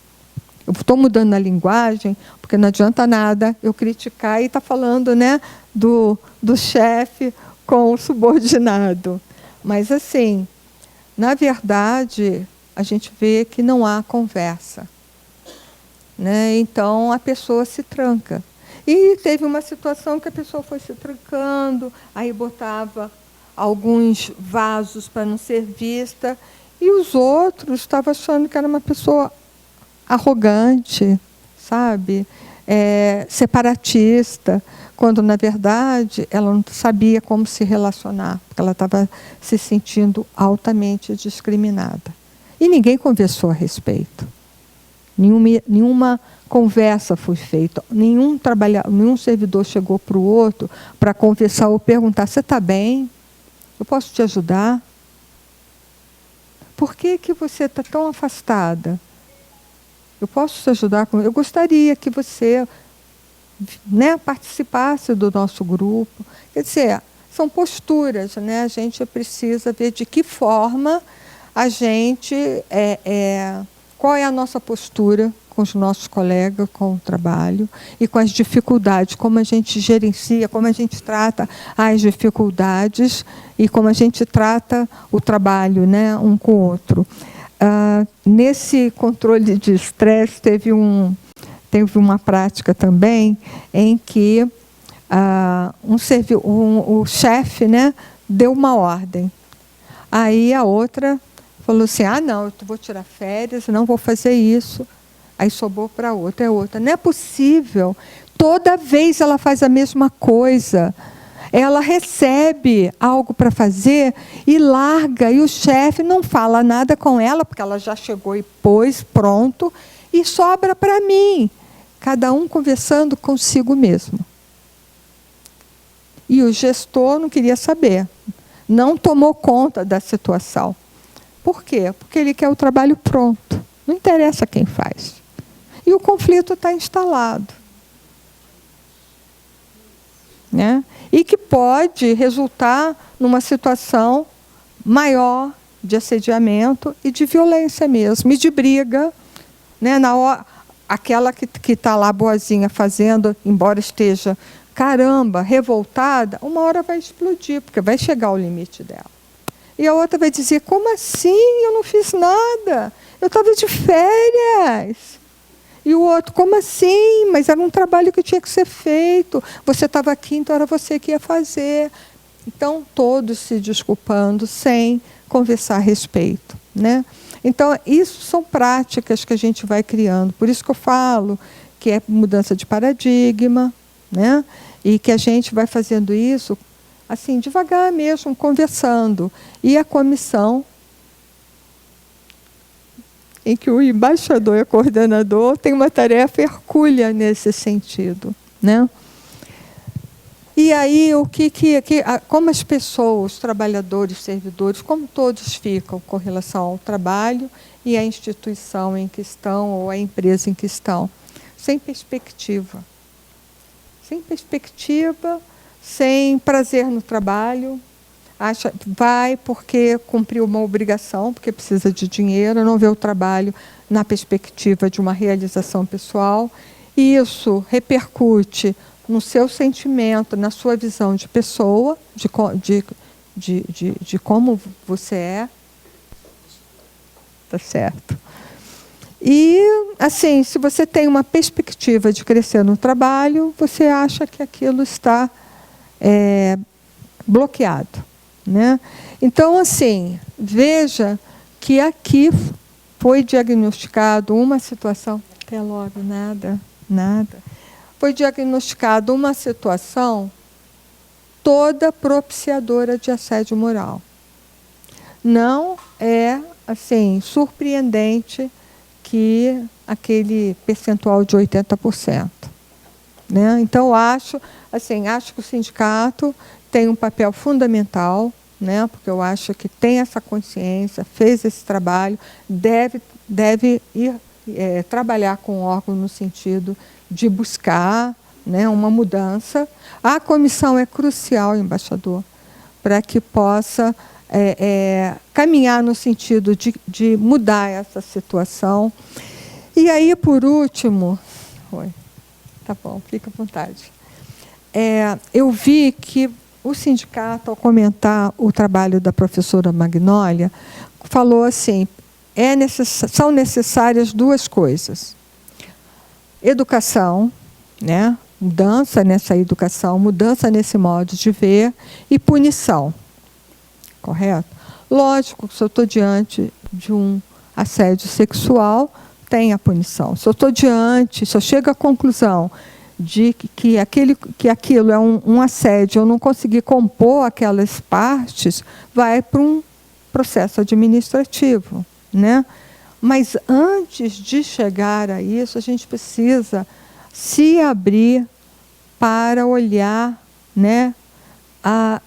Eu estou mudando a linguagem, porque não adianta nada eu criticar e estar falando, né, do chefe com o subordinado. Mas, assim, na verdade, a gente vê que não há conversa, né? Então, a pessoa se tranca. E teve uma situação que a pessoa foi se trancando, aí botava alguns vasos para não ser vista, e os outros estavam achando que era uma pessoa arrogante, sabe? Separatista, quando, na verdade, ela não sabia como se relacionar, porque ela estava se sentindo altamente discriminada. E ninguém conversou a respeito. Nenhuma conversa foi feita. Nenhum servidor chegou para o outro para conversar ou perguntar: você está bem? Eu posso te ajudar? Por que você está tão afastada? Eu posso te ajudar? Eu gostaria que você, né, participasse do nosso grupo. Quer dizer, são posturas, né? A gente precisa ver de que forma a gente... qual é a nossa postura com os nossos colegas, com o trabalho, e com as dificuldades, como a gente gerencia, como a gente trata as dificuldades e como a gente trata o trabalho, né, um com o outro. Nesse controle de estresse, teve uma prática também em que o chefe, né, deu uma ordem. Aí a outra falou assim: não, eu vou tirar férias, não vou fazer isso. Aí sobrou para a outra. Não é possível. Toda vez ela faz a mesma coisa. Ela recebe algo para fazer e larga. E o chefe não fala nada com ela, porque ela já chegou e pôs, pronto. E sobra para mim. Cada um conversando consigo mesmo. E o gestor não queria saber. Não tomou conta da situação. Por quê? Porque ele quer o trabalho pronto. Não interessa quem faz. E o conflito está instalado, né? E que pode resultar numa situação maior de assediamento e de violência mesmo, e de briga, né? Aquela que está lá boazinha fazendo, embora esteja, caramba, revoltada, uma hora vai explodir, porque vai chegar ao limite dela. E a outra vai dizer: como assim? Eu não fiz nada. Eu estava de férias. E o outro: como assim? Mas era um trabalho que tinha que ser feito. Você estava aqui, então era você que ia fazer. Então, todos se desculpando, sem conversar a respeito, né? Então, isso são práticas que a gente vai criando. Por isso que eu falo que é mudança de paradigma, né? E que a gente vai fazendo isso assim, devagar mesmo, conversando. E a comissão, em que o embaixador e o coordenador tem uma tarefa hercúlea nesse sentido, né? E aí, como as pessoas, os trabalhadores, servidores, como todos ficam com relação ao trabalho e à instituição em que estão ou à empresa em que estão? Sem perspectiva. Sem perspectiva, sem prazer no trabalho. Vai porque cumpriu uma obrigação, porque precisa de dinheiro, não vê o trabalho na perspectiva de uma realização pessoal. E isso repercute no seu sentimento, na sua visão de pessoa, de como você é. Tá certo? E, assim, se você tem uma perspectiva de crescer no trabalho, você acha que aquilo está bloqueado. né? Então, assim, veja que aqui foi diagnosticado uma situação... Até logo, nada. Foi diagnosticada uma situação toda propiciadora de assédio moral. Não é, assim, surpreendente que aquele percentual de 80%. Né? Então, acho que o sindicato tem um papel fundamental, né? Porque eu acho que tem essa consciência, fez esse trabalho, deve ir trabalhar com o órgão no sentido de buscar, né, uma mudança. A comissão é crucial, embaixador, para que possa caminhar no sentido de mudar essa situação. E aí, por último... Tá bom, fica à vontade. Eu vi que o sindicato, ao comentar o trabalho da professora Magnólia, falou assim, são necessárias duas coisas. Educação, né? Mudança nessa educação, mudança nesse modo de ver, e punição. Correto? Lógico que se eu estou diante de um assédio sexual, tem a punição. Se eu chego à conclusão de que aquilo é um assédio, eu não conseguir compor aquelas partes, vai para um processo administrativo, né? Mas antes de chegar a isso, a gente precisa se abrir para olhar, né,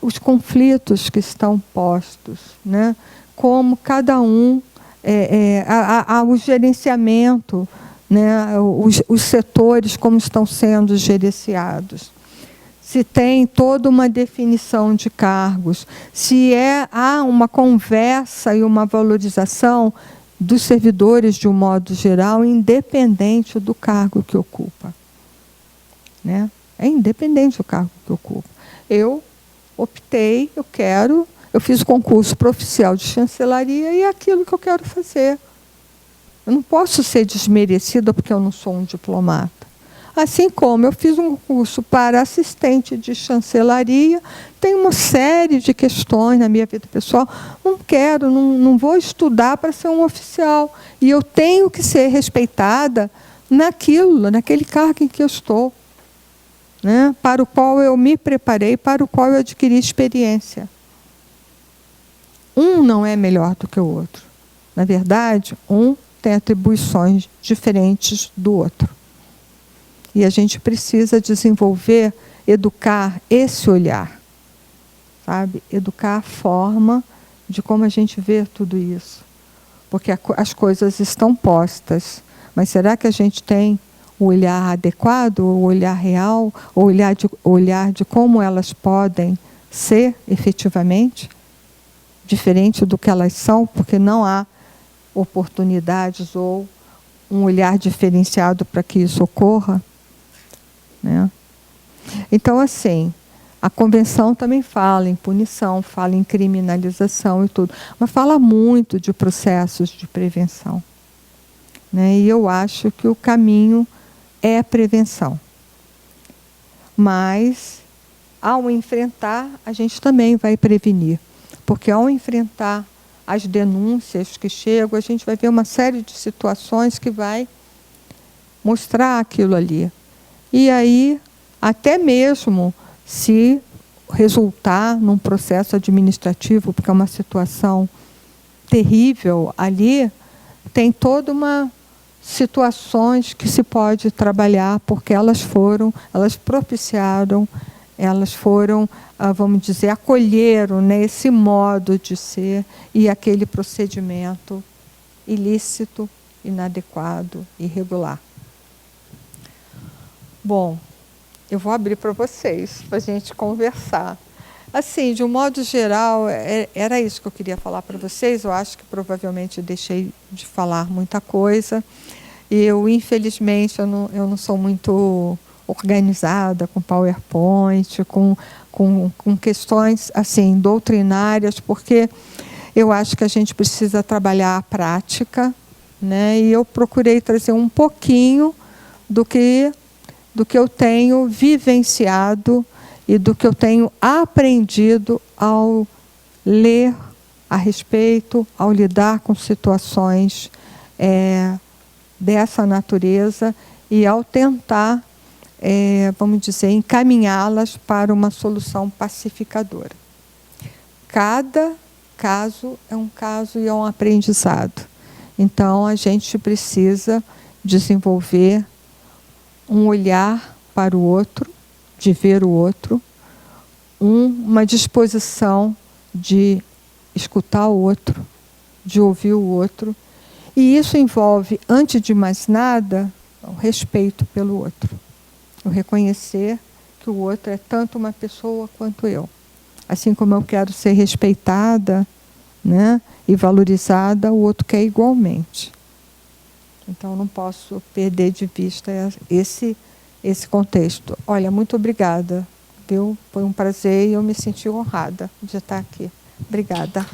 os conflitos que estão postos, né? Como cada um, o gerenciamento, né, os setores como estão sendo gerenciados. Se tem toda uma definição de cargos, se há uma conversa e uma valorização dos servidores de um modo geral, independente do cargo que ocupa. Né? É independente do cargo que ocupa. Eu optei, eu fiz o concurso para oficial de chancelaria e é aquilo que eu quero fazer. Eu não posso ser desmerecida porque eu não sou um diplomata. Assim como eu fiz um curso para assistente de chancelaria, tem uma série de questões na minha vida pessoal. Não vou estudar para ser um oficial. E eu tenho que ser respeitada naquele cargo em que eu estou, né? Para o qual eu me preparei, para o qual eu adquiri experiência. Um não é melhor do que o outro. Na verdade, um tem atribuições diferentes do outro. E a gente precisa desenvolver, educar esse olhar, sabe? Educar a forma de como a gente vê tudo isso. Porque as coisas estão postas. Mas será que a gente tem o olhar adequado, o olhar real, o olhar de como elas podem ser efetivamente? Diferente do que elas são, porque não há oportunidades ou um olhar diferenciado para que isso ocorra. Né? Então, assim, a convenção também fala em punição, fala em criminalização e tudo, mas fala muito de processos de prevenção. Né? E eu acho que o caminho é a prevenção. Mas, ao enfrentar, a gente também vai prevenir. Porque ao enfrentar as denúncias que chegam, a gente vai ver uma série de situações que vai mostrar aquilo ali. E aí, até mesmo se resultar num processo administrativo, porque é uma situação terrível ali, tem toda uma situações que se pode trabalhar, porque elas propiciaram, elas foram, vamos dizer, acolheram, né, esse modo de ser e aquele procedimento ilícito, inadequado, irregular. Bom, eu vou abrir para vocês, para a gente conversar. Assim, de um modo geral, era isso que eu queria falar para vocês. Eu acho que provavelmente deixei de falar muita coisa. Eu, infelizmente, eu não sou muito organizada com PowerPoint, com questões assim, doutrinárias, porque eu acho que a gente precisa trabalhar a prática, né? E eu procurei trazer um pouquinho do que eu tenho vivenciado e do que eu tenho aprendido ao ler a respeito, ao lidar com situações dessa natureza e ao tentar, vamos dizer, encaminhá-las para uma solução pacificadora. Cada caso é um caso e é um aprendizado. Então, a gente precisa desenvolver um olhar para o outro, de ver o outro, uma disposição de escutar o outro, de ouvir o outro. E isso envolve, antes de mais nada, o respeito pelo outro. O reconhecer que o outro é tanto uma pessoa quanto eu. Assim como eu quero ser respeitada, né, e valorizada, o outro quer igualmente. Então, não posso perder de vista esse contexto. Olha, muito obrigada, viu? Foi um prazer e eu me senti honrada de estar aqui. Obrigada.